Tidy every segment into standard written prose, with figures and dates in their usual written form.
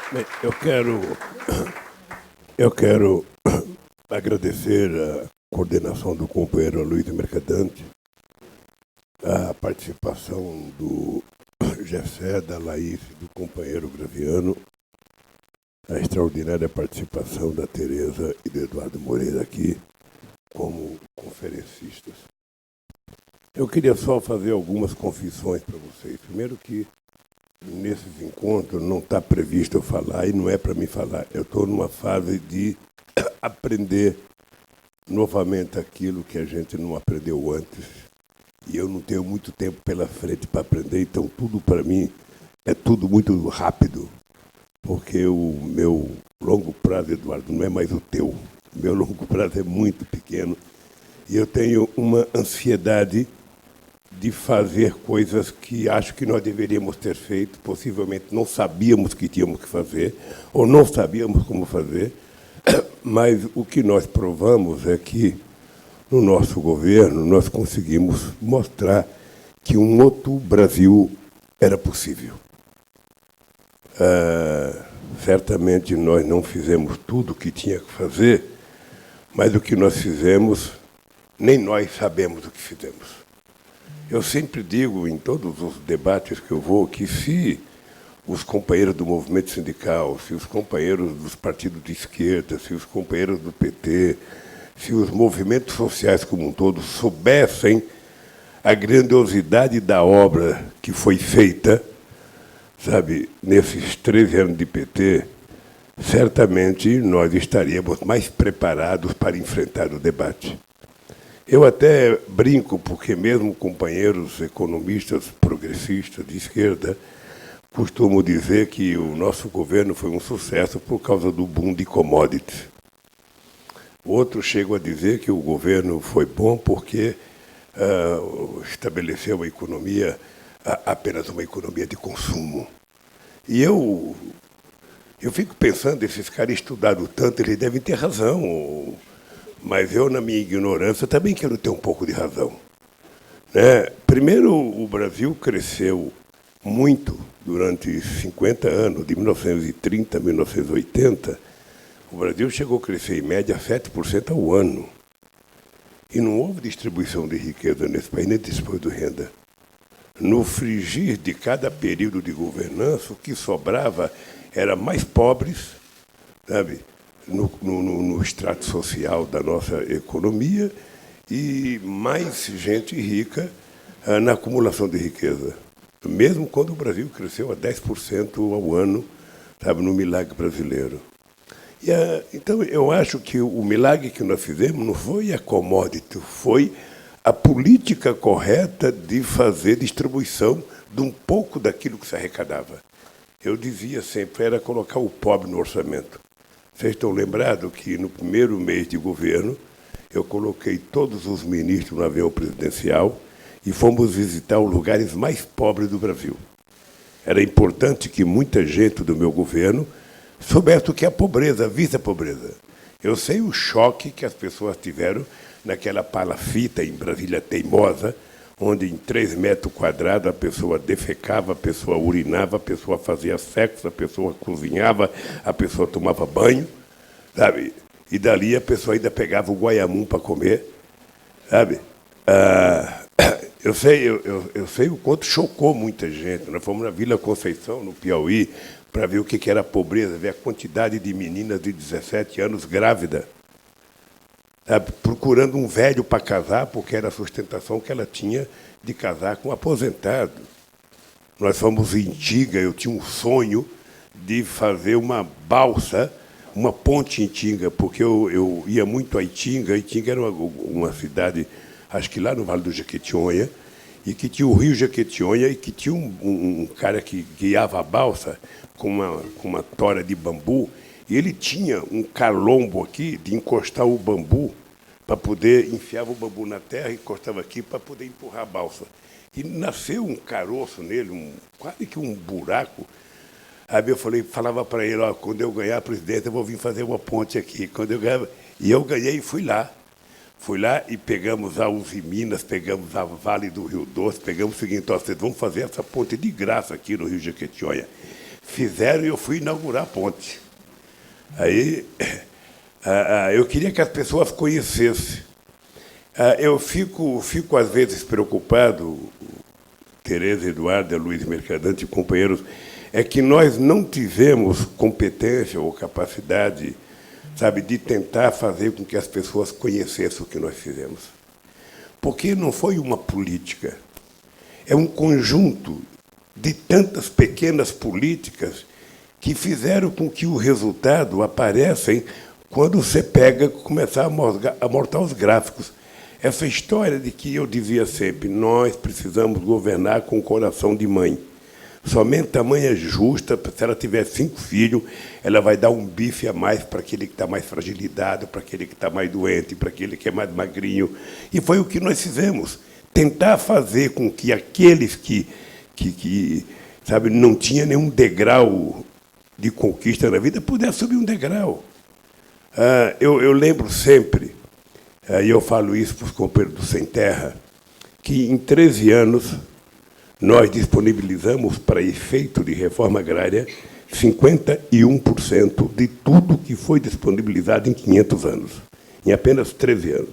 Bem, eu quero agradecer a coordenação do companheiro Luiz Mercadante, a participação do Gessé, da Laís e do companheiro Graviano, a extraordinária participação da Tereza e do Eduardo Moreira aqui como conferencistas. Eu queria só fazer algumas confissões para vocês. Primeiro que nesses encontros não está previsto eu falar e não é para mim falar. Eu estou numa fase de aprender novamente aquilo que a gente não aprendeu antes. E eu não tenho muito tempo pela frente para aprender, então tudo para mim é tudo muito rápido. Porque o meu longo prazo, Eduardo, não é mais o teu. O meu longo prazo é muito pequeno. E eu tenho uma ansiedade de fazer coisas que acho que nós deveríamos ter feito, possivelmente não sabíamos que tínhamos que fazer, ou não sabíamos como fazer, mas o que nós provamos é que, no nosso governo, nós conseguimos mostrar que um outro Brasil era possível. Certamente nós não fizemos tudo o que tinha que fazer, mas o que nós fizemos, nem nós sabemos o que fizemos. Eu sempre digo, em todos os debates que eu vou, que se os companheiros do movimento sindical, se os companheiros dos partidos de esquerda, se os companheiros do PT, se os movimentos sociais como um todo soubessem a grandiosidade da obra que foi feita, sabe, nesses 13 anos de PT, certamente nós estaríamos mais preparados para enfrentar o debate. Eu até brinco, porque mesmo companheiros economistas progressistas de esquerda costumam dizer que o nosso governo foi um sucesso por causa do boom de commodities. Outros chegam a dizer que o governo foi bom porque estabeleceu a economia, apenas uma economia de consumo. E eu fico pensando, esses caras estudaram tanto, eles devem ter razão. Mas eu, na minha ignorância, também quero ter um pouco de razão. Primeiro, o Brasil cresceu muito durante 50 anos, de 1930 a 1980. O Brasil chegou a crescer, em média, 7% ao ano. E não houve distribuição de riqueza nesse país, nem distribuição de renda. No frigir de cada período de governança, o que sobrava era mais pobres, sabe? No extrato social da nossa economia e mais gente rica na acumulação de riqueza. Mesmo quando o Brasil cresceu a 10% ao ano, sabe, no milagre brasileiro. Então, eu acho que o milagre que nós fizemos não foi a commodity, foi a política correta de fazer distribuição de um pouco daquilo que se arrecadava. Eu dizia sempre, era colocar o pobre no orçamento. Vocês estão lembrados que, no primeiro mês de governo, eu coloquei todos os ministros no avião presidencial e fomos visitar os lugares mais pobres do Brasil. Era importante que muita gente do meu governo soubesse o que é a pobreza, visse a pobreza. Eu sei o choque que as pessoas tiveram naquela palafita em Brasília Teimosa, onde em 3 metros quadrados a pessoa defecava, a pessoa urinava, a pessoa fazia sexo, a pessoa cozinhava, a pessoa tomava banho, sabe? E dali a pessoa ainda pegava o guaiamum para comer, sabe? Eu sei o quanto chocou muita gente. Nós fomos na Vila Conceição, no Piauí, para ver o que era a pobreza, ver a quantidade de meninas de 17 anos grávidas, procurando um velho para casar, porque era a sustentação que ela tinha de casar com um aposentado. Nós fomos em Tinga, eu tinha um sonho de fazer uma balsa, uma ponte em Tinga, porque eu ia muito a Itinga. Itinga era uma cidade, acho que lá no Vale do Jequitinhonha, e que tinha o rio Jequitinhonha, e que tinha um cara que guiava a balsa com uma tora de bambu, e ele tinha um calombo aqui de encostar o bambu para poder, enfiava o bambu na terra e encostava aqui para poder empurrar a balsa. E nasceu um caroço nele, quase que um buraco. Aí eu falava para ele, quando eu ganhar a presidência, eu vou vir fazer uma ponte aqui. E eu ganhei e fui lá. Fui lá e pegamos a Uzi Minas, pegamos a Vale do Rio Doce, pegamos o seguinte, vocês vão fazer essa ponte de graça aqui no Rio Jequitinhonha. fizeram e eu fui inaugurar a ponte. Aí eu queria que as pessoas conhecessem. Eu fico às vezes preocupado, Tereza, Eduarda, Luiz Mercadante e companheiros, é que nós não tivemos competência ou capacidade, sabe, de tentar fazer com que as pessoas conhecessem o que nós fizemos. Porque não foi uma política, é um conjunto de tantas pequenas políticas que fizeram com que o resultado apareça quando você começar a montar os gráficos. Essa história de que eu dizia sempre, nós precisamos governar com o coração de mãe. Somente a mãe é justa, se ela tiver 5 filhos, ela vai dar um bife a mais para aquele que está mais fragilizado, para aquele que está mais doente, para aquele que é mais magrinho. E foi o que nós fizemos. Tentar fazer com que aqueles que sabe, não tinha nenhum degrau de conquista na vida pudessem subir um degrau. Eu lembro sempre, e eu falo isso para os companheiros do Sem Terra, que em 13 anos nós disponibilizamos para efeito de reforma agrária 51% de tudo que foi disponibilizado em 500 anos, em apenas 13 anos.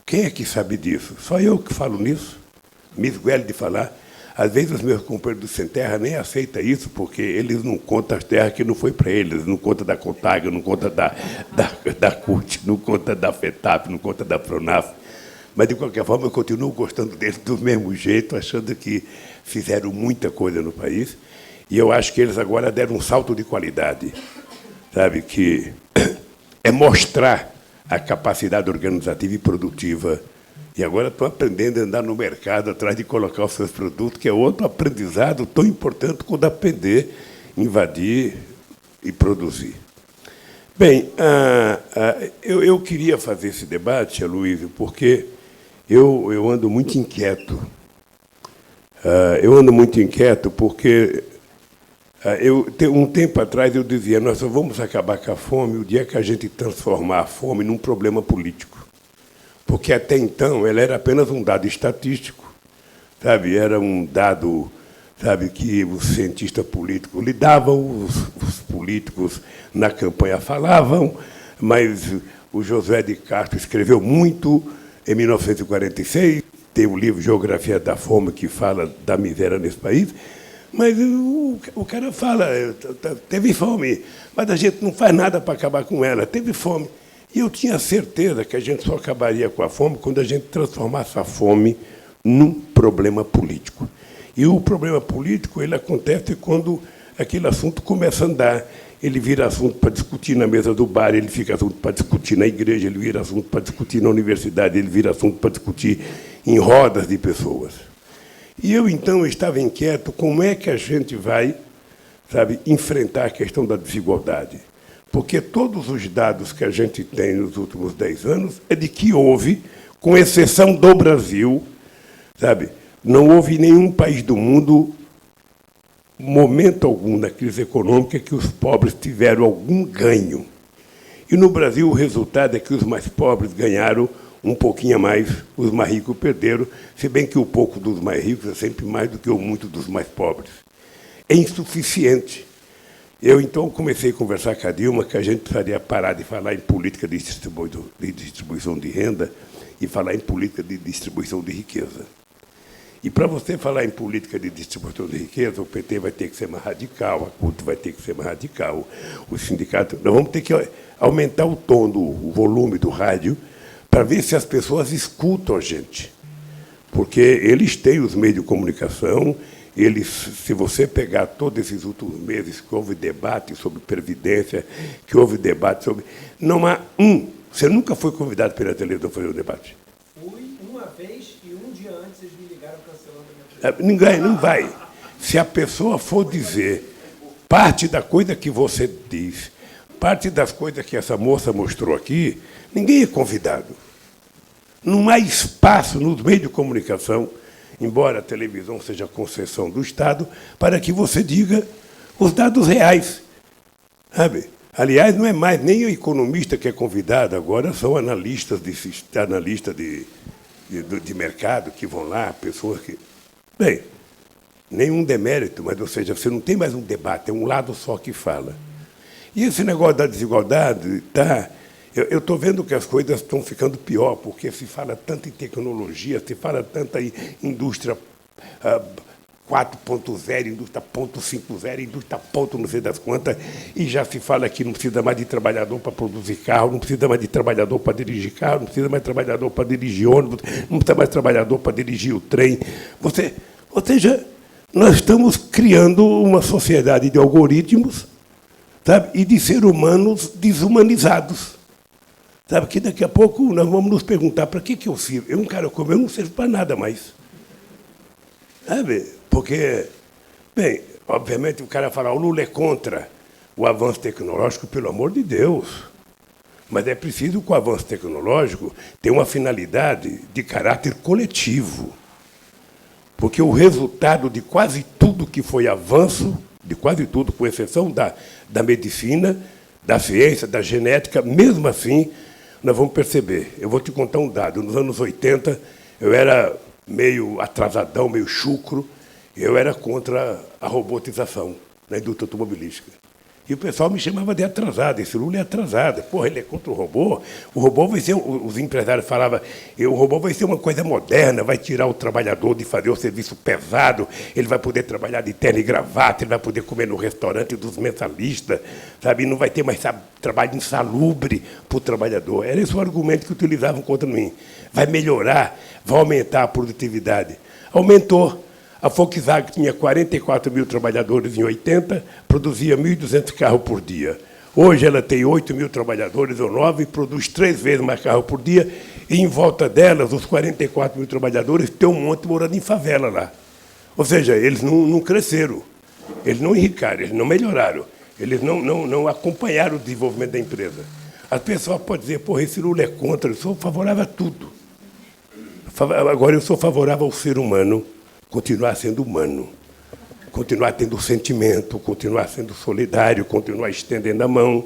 Quem é que sabe disso? Só eu que falo nisso. Me esguelho de falar. Às vezes os meus companheiros do Sem Terra nem aceitam isso, porque eles não contam as terras que não foi para eles, não contam da Contag, não contam da CUT, não contam da FETAP, não contam da Pronaf. Mas, de qualquer forma, eu continuo gostando deles do mesmo jeito, achando que fizeram muita coisa no país. E eu acho que eles agora deram um salto de qualidade, sabe, que é mostrar a capacidade organizativa e produtiva. E agora estão aprendendo a andar no mercado atrás de colocar os seus produtos, que é outro aprendizado tão importante quanto aprender, invadir e produzir. Bem, eu queria fazer esse debate, Aloysio, porque eu ando muito inquieto. Eu ando muito inquieto porque um tempo atrás eu dizia, nós só vamos acabar com a fome o dia que a gente transformar a fome num problema político. Porque até então ela era apenas um dado estatístico, sabe? Era um dado, sabe, que os cientistas políticos lidavam, os políticos na campanha falavam, mas o José de Castro escreveu muito em 1946, tem o livro Geografia da Fome, que fala da miséria nesse país, mas o cara fala, teve fome, mas a gente não faz nada para acabar com ela, teve fome. E eu tinha certeza que a gente só acabaria com a fome quando a gente transformasse a fome num problema político. E o problema político ele acontece quando aquele assunto começa a andar. Ele vira assunto para discutir na mesa do bar, ele fica assunto para discutir na igreja, ele vira assunto para discutir na universidade, ele vira assunto para discutir em rodas de pessoas. E eu, então, estava inquieto como é que a gente vai, sabe, enfrentar a questão da desigualdade. Porque todos os dados que a gente tem nos últimos 10 anos é de que houve, com exceção do Brasil, sabe, não houve nenhum país do mundo, momento algum na crise econômica, que os pobres tiveram algum ganho. E no Brasil o resultado é que os mais pobres ganharam um pouquinho a mais, os mais ricos perderam, se bem que o pouco dos mais ricos é sempre mais do que o muito dos mais pobres. É insuficiente. Eu, então, comecei a conversar com a Dilma que a gente precisaria parar de falar em política de distribuição de renda e falar em política de distribuição de riqueza. E, para você falar em política de distribuição de riqueza, o PT vai ter que ser mais radical, a CUT vai ter que ser mais radical, o sindicato... Nós vamos ter que aumentar o tom, o volume do rádio, para ver se as pessoas escutam a gente. Porque eles têm os meios de comunicação... se você pegar todos esses últimos meses que houve debate sobre previdência, que houve debate sobre... Não há um... Você nunca foi convidado pela televisão a fazer um debate? Fui uma vez e um dia antes eles me ligaram cancelando a minha presença. Ninguém, não vai. Se a pessoa for dizer parte da coisa que você diz, parte das coisas que essa moça mostrou aqui, ninguém é convidado. Não há espaço nos meios de comunicação, embora a televisão seja concessão do Estado, para que você diga os dados reais. Sabe? Aliás, não é mais nem o economista que é convidado, agora são analistas de mercado que vão lá, pessoas que... Bem, nenhum demérito, mas, ou seja, você não tem mais um debate, é um lado só que fala. E esse negócio da desigualdade, tá? Eu estou vendo que as coisas estão ficando pior, porque se fala tanto em tecnologia, se fala tanto em indústria 4.0, indústria 0.50, indústria ponto não sei das quantas, e já se fala que não precisa mais de trabalhador para produzir carro, não precisa mais de trabalhador para dirigir carro, não precisa mais de trabalhador para dirigir ônibus, não precisa mais de trabalhador para dirigir o trem. Ou seja, nós estamos criando uma sociedade de algoritmos, sabe, e de seres humanos desumanizados. Sabe, que daqui a pouco nós vamos nos perguntar para que eu sirvo. Eu, um cara como eu, não servo para nada mais. Sabe? Porque, bem, obviamente o cara fala, o Lula é contra o avanço tecnológico, pelo amor de Deus. Mas é preciso que o avanço tecnológico tenha uma finalidade de caráter coletivo. Porque o resultado de quase tudo que foi avanço, de quase tudo, com exceção da medicina, da ciência, da genética, mesmo assim, nós vamos perceber. Eu vou te contar um dado. Nos anos 80, eu era meio atrasadão, meio chucro, eu era contra a robotização na indústria automobilística. E o pessoal me chamava de atrasado. Esse Lula é atrasado. Porra, ele é contra o robô. O robô vai ser, os empresários falavam, o robô vai ser uma coisa moderna, vai tirar o trabalhador de fazer o serviço pesado, ele vai poder trabalhar de terno e gravata, ele vai poder comer no restaurante dos mensalistas, sabe? Não vai ter mais trabalho insalubre para o trabalhador. Era esse o argumento que utilizavam contra mim. Vai melhorar, vai aumentar a produtividade. Aumentou. A Volkswagen tinha 44 mil trabalhadores em 80, produzia 1.200 carros por dia. Hoje ela tem 8 mil trabalhadores ou 9, produz 3 vezes mais carros por dia, e em volta delas, os 44 mil trabalhadores, tem um monte morando em favela lá. Ou seja, eles não cresceram, eles não enricaram, eles não melhoraram, eles não acompanharam o desenvolvimento da empresa. As pessoas podem dizer, porra, esse Lula é contra, eu sou favorável a tudo. Agora, eu sou favorável ao ser humano, continuar sendo humano, continuar tendo sentimento, continuar sendo solidário, continuar estendendo a mão,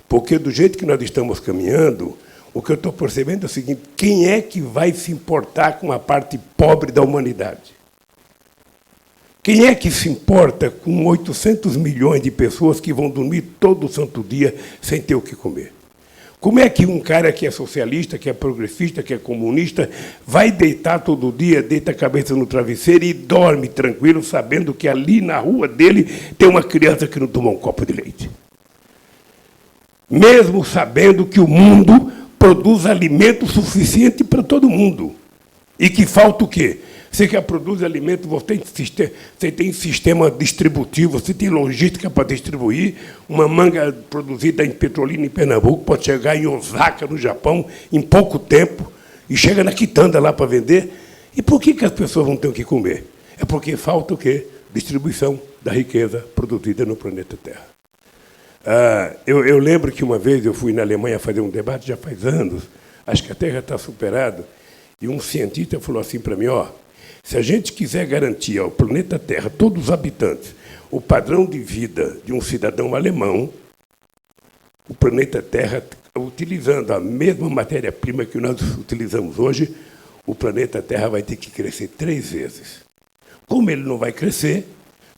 porque do jeito que nós estamos caminhando, o que eu estou percebendo é o seguinte, quem é que vai se importar com a parte pobre da humanidade? Quem é que se importa com 800 milhões de pessoas que vão dormir todo santo dia sem ter o que comer? Como é que um cara que é socialista, que é progressista, que é comunista, vai deitar todo dia, deita a cabeça no travesseiro e dorme tranquilo, sabendo que ali na rua dele tem uma criança que não toma um copo de leite? Mesmo sabendo que o mundo produz alimento suficiente para todo mundo. E que falta o quê? Você que produz alimento, você tem sistema distributivo, você tem logística para distribuir. Uma manga produzida em Petrolina, em Pernambuco, pode chegar em Osaka, no Japão, em pouco tempo, e chega na quitanda lá para vender. E por que as pessoas não têm o que comer? É porque falta o quê? Distribuição da riqueza produzida no planeta Terra. Eu lembro que uma vez eu fui na Alemanha fazer um debate, já faz anos, acho que até já está superado, e um cientista falou assim para mim, se a gente quiser garantir ao planeta Terra, todos os habitantes, o padrão de vida de um cidadão alemão, o planeta Terra, utilizando a mesma matéria-prima que nós utilizamos hoje, o planeta Terra vai ter que crescer 3 vezes. Como ele não vai crescer,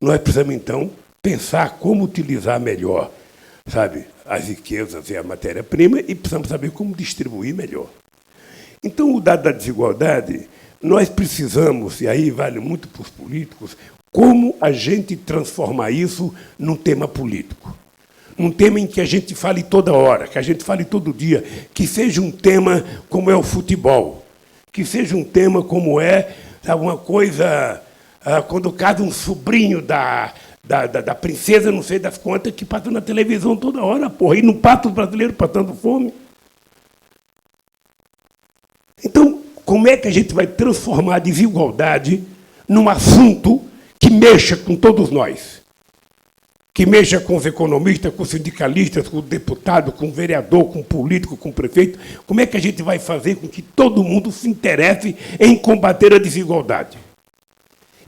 nós precisamos, então, pensar como utilizar melhor, sabe, as riquezas e a matéria-prima, e precisamos saber como distribuir melhor. Então, o dado da desigualdade, nós precisamos, e aí vale muito para os políticos, como a gente transformar isso num tema político. Num tema em que a gente fale toda hora, que a gente fale todo dia, que seja um tema como é o futebol, que seja um tema como é uma coisa, quando cada um sobrinho da princesa, não sei das quantas, que passa na televisão toda hora, porra, e não passa os brasileiros passando fome. Então, como é que a gente vai transformar a desigualdade num assunto que mexa com todos nós? Que mexa com os economistas, com os sindicalistas, com o deputado, com o vereador, com o político, com o prefeito? Como é que a gente vai fazer com que todo mundo se interesse em combater a desigualdade?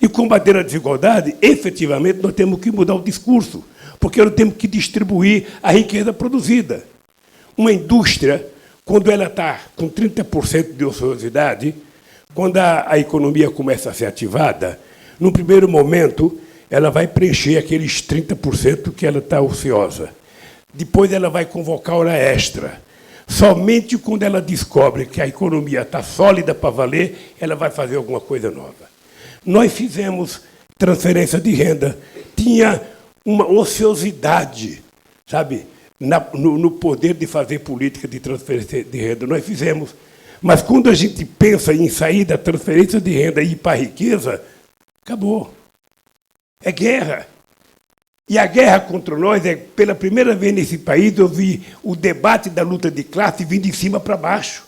E combater a desigualdade, efetivamente, nós temos que mudar o discurso, porque nós temos que distribuir a riqueza produzida. Uma indústria, quando ela está com 30% de ociosidade, quando a economia começa a ser ativada, No primeiro momento, ela vai preencher aqueles 30% que ela está ociosa. Depois ela vai convocar hora extra. Somente quando ela descobre que a economia está sólida para valer, ela vai fazer alguma coisa nova. Nós fizemos transferência de renda. Tinha uma ociosidade, sabe, no poder de fazer política de transferência de renda. Nós fizemos. Mas quando a gente pensa em sair da transferência de renda e ir para a riqueza, acabou. É guerra. E a guerra contra nós é, pela primeira vez nesse país, eu vi o debate da luta de classe vindo de cima para baixo.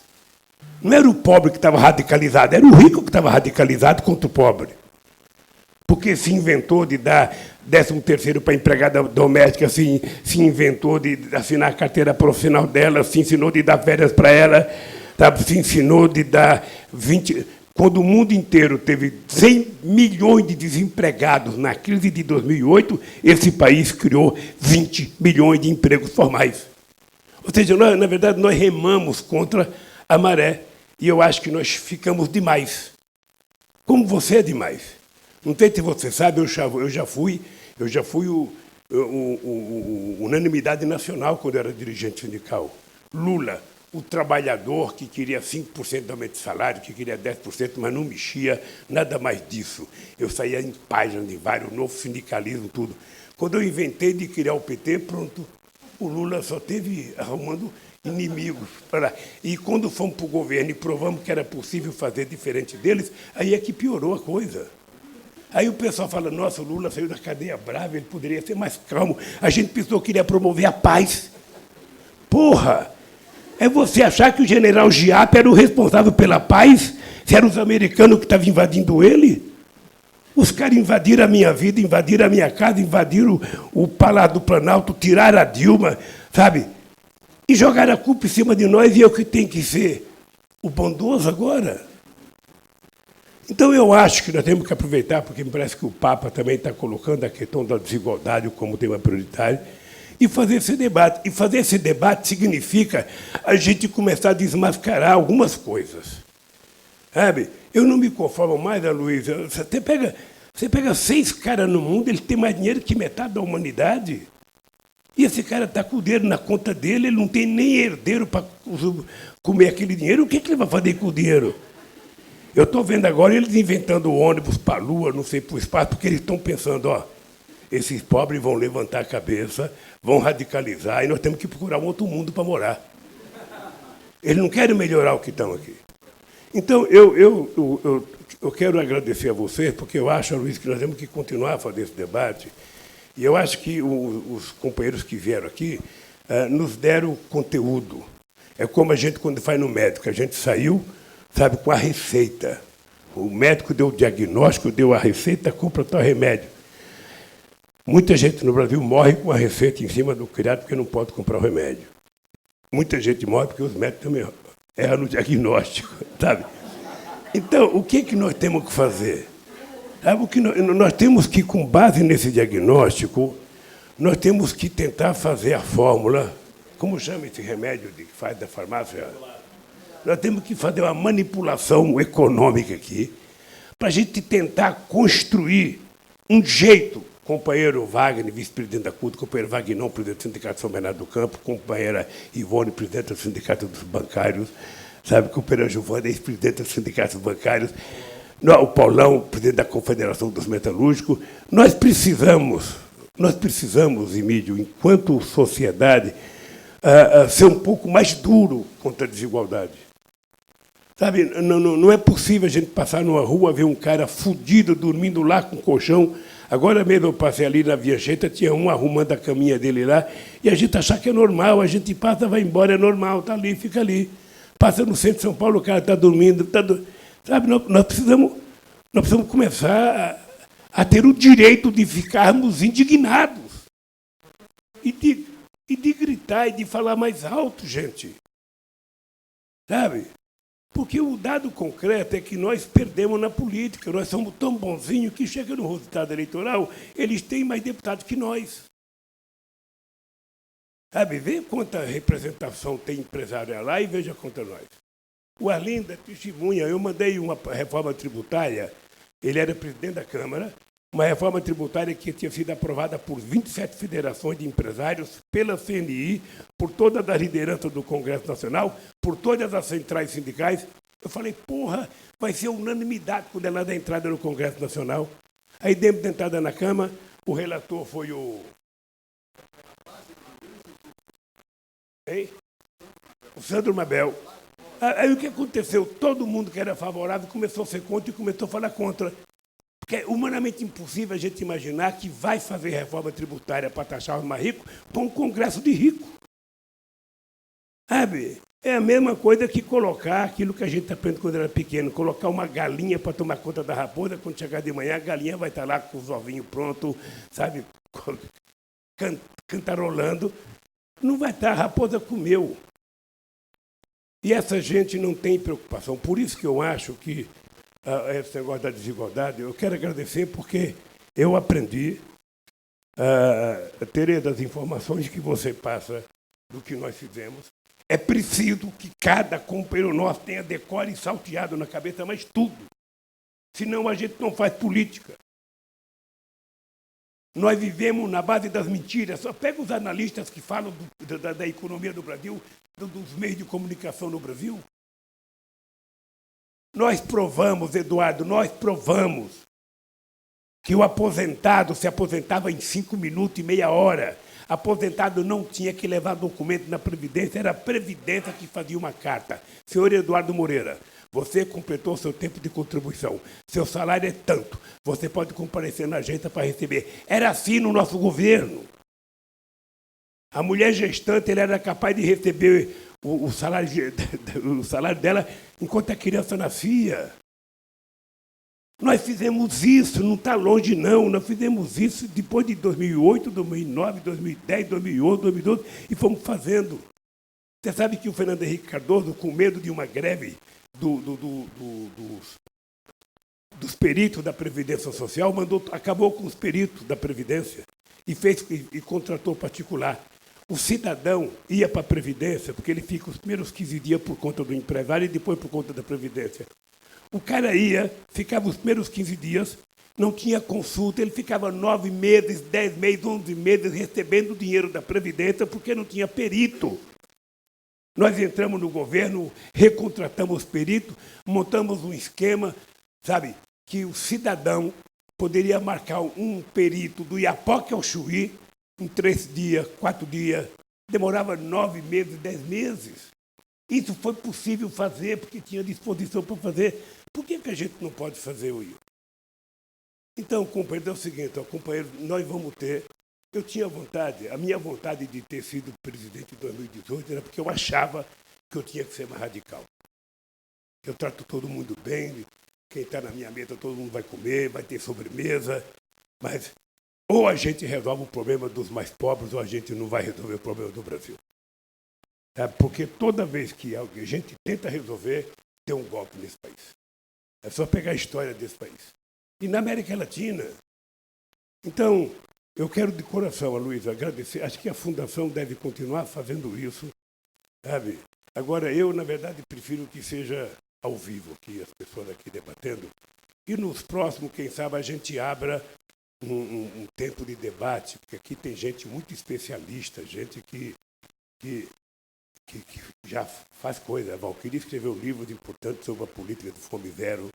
Não era o pobre que estava radicalizado, era o rico que estava radicalizado contra o pobre. Porque se inventou de dar 13º para a empregada doméstica, se inventou de assinar a carteira profissional dela, se ensinou de dar férias para ela, se ensinou de dar 20... Quando o mundo inteiro teve 100 milhões de desempregados na crise de 2008, esse país criou 20 milhões de empregos formais. Ou seja, na verdade, nós remamos contra a maré. E eu acho que nós ficamos demais. Como você é demais. Não sei se você sabe, eu já fui unanimidade nacional quando eu era dirigente sindical. Lula, o trabalhador que queria 5% de aumento de salário, que queria 10%, mas não mexia, nada mais disso. Eu saía em páginas de vários, novo sindicalismo, tudo. Quando eu inventei de criar o PT, pronto, o Lula só teve arrumando inimigos. E quando fomos para o governo e provamos que era possível fazer diferente deles, aí é que piorou a coisa. Aí o pessoal fala, nossa, o Lula saiu da cadeia brava, ele poderia ser mais calmo. A gente pensou que iria promover a paz. Porra! É você achar que o general Giap era o responsável pela paz? Se eram os americanos que estavam invadindo ele? Os caras invadiram a minha vida, invadiram a minha casa, invadiram o Palácio do Planalto, tiraram a Dilma, sabe? E jogaram a culpa em cima de nós, e eu que tenho que ser o bondoso agora? Então, eu acho que nós temos que aproveitar, porque me parece que o Papa também está colocando a questão da desigualdade como tema prioritário, e fazer esse debate. E fazer esse debate significa a gente começar a desmascarar algumas coisas. Sabe? Eu não me conformo mais, Luísa. Você pega 6 caras no mundo, ele tem mais dinheiro que metade da humanidade. E esse cara está com o dinheiro na conta dele, ele não tem nem herdeiro para comer aquele dinheiro. O que ele vai fazer com o dinheiro? Eu estou vendo agora eles inventando ônibus para a Lua, não sei, para o espaço, porque eles estão pensando, ó, esses pobres vão levantar a cabeça, vão radicalizar, e nós temos que procurar um outro mundo para morar. Eles não querem melhorar o que estão aqui. Então, eu quero agradecer a vocês, porque eu acho, Luiz, que nós temos que continuar a fazer esse debate, e eu acho que os companheiros que vieram aqui nos deram conteúdo. É como a gente, quando vai no médico, a gente saiu, sabe, com a receita. O médico deu o diagnóstico, deu a receita, compra tal remédio. Muita gente no Brasil morre com a receita em cima do criado porque não pode comprar o remédio. Muita gente morre porque os médicos também erram no diagnóstico, sabe? Então, o que nós temos que fazer? Sabe, o que nós temos que, com base nesse diagnóstico, nós temos que tentar fazer a fórmula, como chama esse remédio que faz da farmácia? Nós temos que fazer uma manipulação econômica aqui, para a gente tentar construir um jeito. Companheiro Wagner, vice-presidente da CUT, companheiro Vagnão, presidente do Sindicato de São Bernardo do Campo, companheira Ivone, presidente do Sindicato dos Bancários, sabe, companheira Giovana, ex-presidente do Sindicato dos Bancários, o Paulão, presidente da Confederação dos Metalúrgicos. Nós precisamos, Emílio, enquanto sociedade, ser um pouco mais duro contra a desigualdade. Sabe, não é possível a gente passar numa rua, ver um cara fudido, dormindo lá com colchão. Agora mesmo eu passei ali na Via Cheta, tinha um arrumando a caminha dele lá, e a gente achar que é normal, a gente passa, vai embora, é normal, está ali, fica ali. Passa no centro de São Paulo, o cara está dormindo. Sabe, nós precisamos começar a ter o direito de ficarmos indignados. E de gritar, e de falar mais alto, gente. Sabe? Porque o dado concreto é que nós perdemos na política. Nós somos tão bonzinhos que chega no resultado eleitoral, eles têm mais deputados que nós. Sabe, vê quanta representação tem empresário lá e veja contra nós. O Arlindo é testemunha. Eu mandei uma reforma tributária, ele era presidente da Câmara, uma reforma tributária que tinha sido aprovada por 27 federações de empresários, pela CNI, por todas as lideranças do Congresso Nacional, por todas as centrais sindicais. Eu falei, porra, vai ser unanimidade quando ela dá entrada no Congresso Nacional. Aí, dentro da entrada na Câmara, o relator foi o... Hein? O Sandro Mabel. Aí o que aconteceu? Todo mundo que era favorável começou a ser contra e começou a falar contra. Porque é humanamente impossível a gente imaginar que vai fazer reforma tributária para taxar os mais ricos para um congresso de ricos. Sabe? É a mesma coisa que colocar aquilo que a gente aprende quando era pequeno, colocar uma galinha para tomar conta da raposa, quando chegar de manhã, a galinha vai estar lá com os ovinhos prontos, sabe? Cantarolando. Não vai estar, a raposa comeu. E essa gente não tem preocupação. Por isso que eu acho que esse negócio da desigualdade, eu quero agradecer porque eu aprendi, Tereza, das informações que você passa do que nós fizemos. É preciso que cada companheiro nosso tenha decore e salteado na cabeça, mas tudo. Senão a gente não faz política. Nós vivemos na base das mentiras. Só pega os analistas que falam da economia do Brasil, dos meios de comunicação no Brasil. Nós provamos, Eduardo, nós provamos que o aposentado se aposentava em 5 minutos e meia hora. Aposentado não tinha que levar documento na Previdência, era a Previdência que fazia uma carta. Senhor Eduardo Moreira, você completou seu tempo de contribuição. Seu salário é tanto. Você pode comparecer na agência para receber. Era assim no nosso governo. A mulher gestante ela era capaz de receber o salário dela enquanto a criança nascia. Nós fizemos isso, não está longe não, nós fizemos isso depois de 2008, 2009, 2010, 2011, 2012, e fomos fazendo. Você sabe que o Fernando Henrique Cardoso, com medo de uma greve dos peritos da Previdência Social, acabou com os peritos da Previdência e contratou particular. O cidadão ia para a Previdência, porque ele fica os primeiros 15 dias por conta do empresário e depois por conta da Previdência. O cara ia, ficava os primeiros 15 dias, não tinha consulta, ele ficava 9 meses, 10 meses, 11 meses recebendo o dinheiro da Previdência porque não tinha perito. Nós entramos no governo, recontratamos perito, montamos um esquema, sabe, que o cidadão poderia marcar um perito do Iapoque ao Chuí em 3 dias, 4 dias, demorava 9 meses, 10 meses. Isso foi possível fazer porque tinha disposição para fazer. Por que a gente não pode fazer isso? Então, companheiro, é o seguinte, companheiro, nós vamos ter... Eu tinha vontade, a minha vontade de ter sido presidente em 2018 era porque eu achava que eu tinha que ser mais radical. Eu trato todo mundo bem, quem está na minha mesa, todo mundo vai comer, vai ter sobremesa, mas ou a gente resolve o problema dos mais pobres ou a gente não vai resolver o problema do Brasil. Porque toda vez que a gente tenta resolver, tem um golpe nesse país. É só pegar a história desse país. E na América Latina. Então, eu quero de coração, Aloysio, agradecer. Acho que a Fundação deve continuar fazendo isso. Sabe? Agora, eu, na verdade, prefiro que seja ao vivo, aqui, as pessoas aqui debatendo. E nos próximos, quem sabe, a gente abra um tempo de debate, porque aqui tem gente muito especialista, gente que já faz coisa. A Valquíria escreveu livros importantes sobre a política de fome zero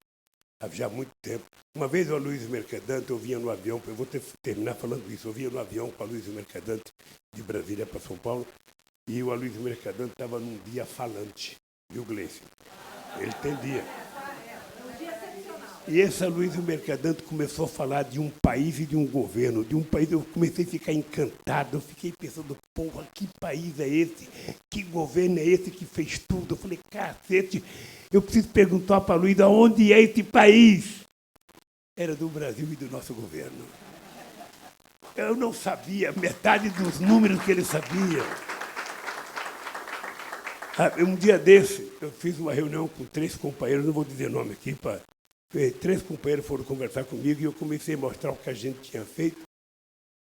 há já muito tempo. Uma vez o Aloysio Mercadante, eu vinha no avião, eu vou terminar falando isso, eu vinha no avião com o Aloysio Mercadante de Brasília para São Paulo, e o Aloysio Mercadante estava num dia falante, viu, Gleice? Ele tem dia. E esse Aloysio Mercadante começou a falar de um país e de um governo, de um país, eu comecei a ficar encantado, eu fiquei pensando, porra, que país é esse? Que governo é esse que fez tudo? Eu falei, cacete, eu preciso perguntar para o Aloysio, aonde é esse país? Era do Brasil e do nosso governo. Eu não sabia metade dos números que ele sabia. Um dia desse, eu fiz uma reunião com 3 companheiros, não vou dizer nome aqui, 3 companheiros foram conversar comigo e eu comecei a mostrar o que a gente tinha feito.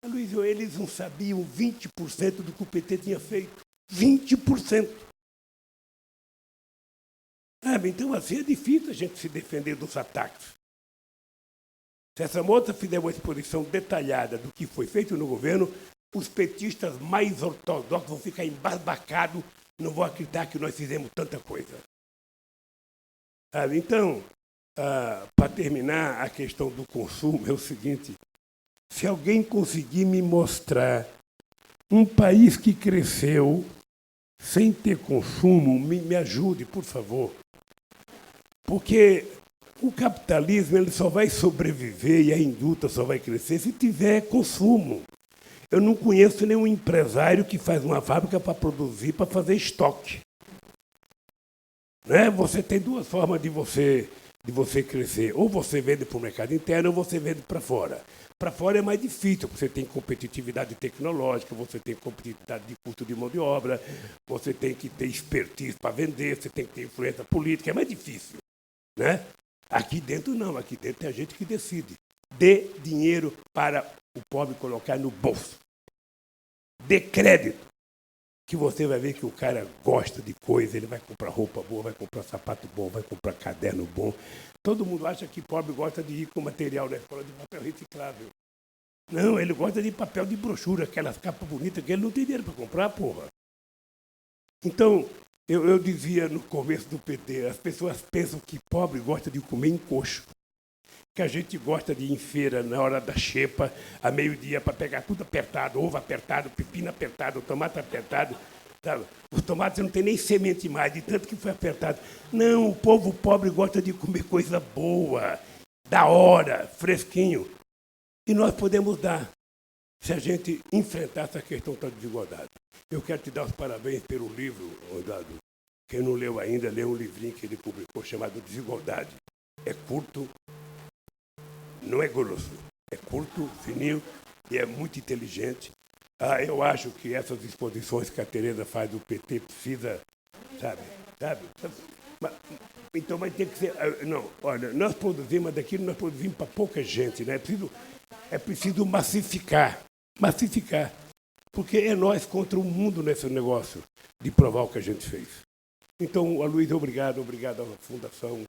Aloysio, eles não sabiam 20% do que o PT tinha feito. 20%. Então, assim, é difícil a gente se defender dos ataques. Se essa moça fizer uma exposição detalhada do que foi feito no governo, os petistas mais ortodoxos vão ficar embasbacados, não vão acreditar que nós fizemos tanta coisa. Então, para terminar, a questão do consumo é o seguinte: se alguém conseguir me mostrar um país que cresceu sem ter consumo, me ajude, por favor. Porque o capitalismo ele só vai sobreviver e a indústria só vai crescer se tiver consumo. Eu não conheço nenhum empresário que faz uma fábrica para produzir, para fazer estoque. Né? Você tem duas formas de você crescer. Ou você vende para o mercado interno, ou você vende para fora. Para fora é mais difícil, porque você tem competitividade tecnológica, você tem competitividade de custo de mão de obra, você tem que ter expertise para vender, você tem que ter influência política, é mais difícil. Né? Aqui dentro não, aqui dentro é a gente que decide. Dê dinheiro para o pobre colocar no bolso. Dê crédito, que você vai ver que o cara gosta de coisa, ele vai comprar roupa boa, vai comprar sapato bom, vai comprar caderno bom. Todo mundo acha que pobre gosta de ir com material da escola de papel reciclável. Não, ele gosta de papel de brochura, aquelas capas bonitas que ele não tem dinheiro para comprar, porra. Então, eu dizia no começo do PT, as pessoas pensam que pobre gosta de comer em coxo. Que a gente gosta de ir em feira na hora da xepa, a meio-dia, para pegar tudo apertado, ovo apertado, pepino apertado, tomate apertado. Sabe? Os tomates não tem nem semente mais, de tanto que foi apertado. Não, o povo pobre gosta de comer coisa boa, da hora, fresquinho. E nós podemos dar, se a gente enfrentar essa questão da desigualdade. Eu quero te dar os parabéns pelo livro, Rodado. Quem não leu ainda, lê um livrinho que ele publicou chamado Desigualdade. É curto, não é grosso, é curto, fininho e é muito inteligente. Eu acho que essas exposições que a Tereza faz do PT precisa, sabe? Então vai ter que ser... Não, olha, nós produzimos daquilo, nós produzimos para pouca gente, né? É preciso massificar, porque é nós contra o mundo nesse negócio de provar o que a gente fez. Então, a Luísa, obrigado à Fundação,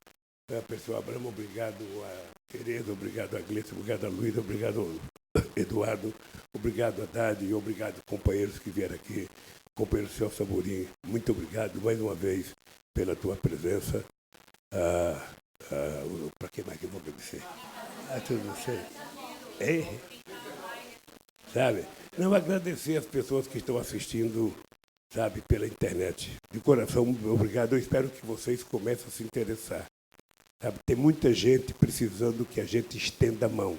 a pessoa Abramo, obrigado a Tereza, obrigado a Gleice, obrigado a Luísa, obrigado ao Eduardo, obrigado a Haddad e obrigado companheiros que vieram aqui, companheiro Celso Amorim, muito obrigado mais uma vez pela tua presença. Para quem mais que eu vou agradecer? A todos vocês. Sabe? Não, agradecer as pessoas que estão assistindo, sabe, pela internet. De coração, obrigado. Eu espero que vocês comecem a se interessar. Sabe? Tem muita gente precisando que a gente estenda a mão.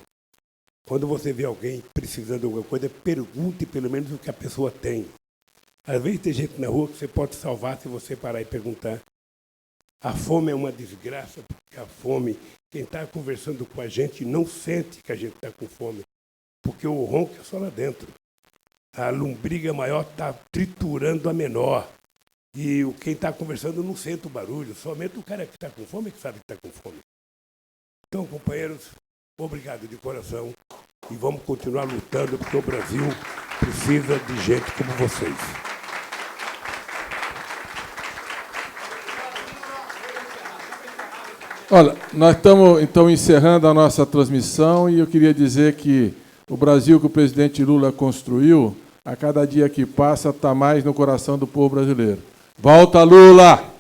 Quando você vê alguém precisando de alguma coisa, pergunte pelo menos o que a pessoa tem. Às vezes tem gente na rua que você pode salvar se você parar e perguntar. A fome é uma desgraça, porque a fome, quem está conversando com a gente não sente que a gente está com fome, porque o ronco é só lá dentro. A lombriga maior está triturando a menor. E quem está conversando não sente o barulho, somente o cara que está com fome que sabe que está com fome. Então, companheiros, obrigado de coração e vamos continuar lutando, porque o Brasil precisa de gente como vocês. Olha, nós estamos então encerrando a nossa transmissão e eu queria dizer que o Brasil que o presidente Lula construiu, a cada dia que passa, está mais no coração do povo brasileiro. Volta, Lula!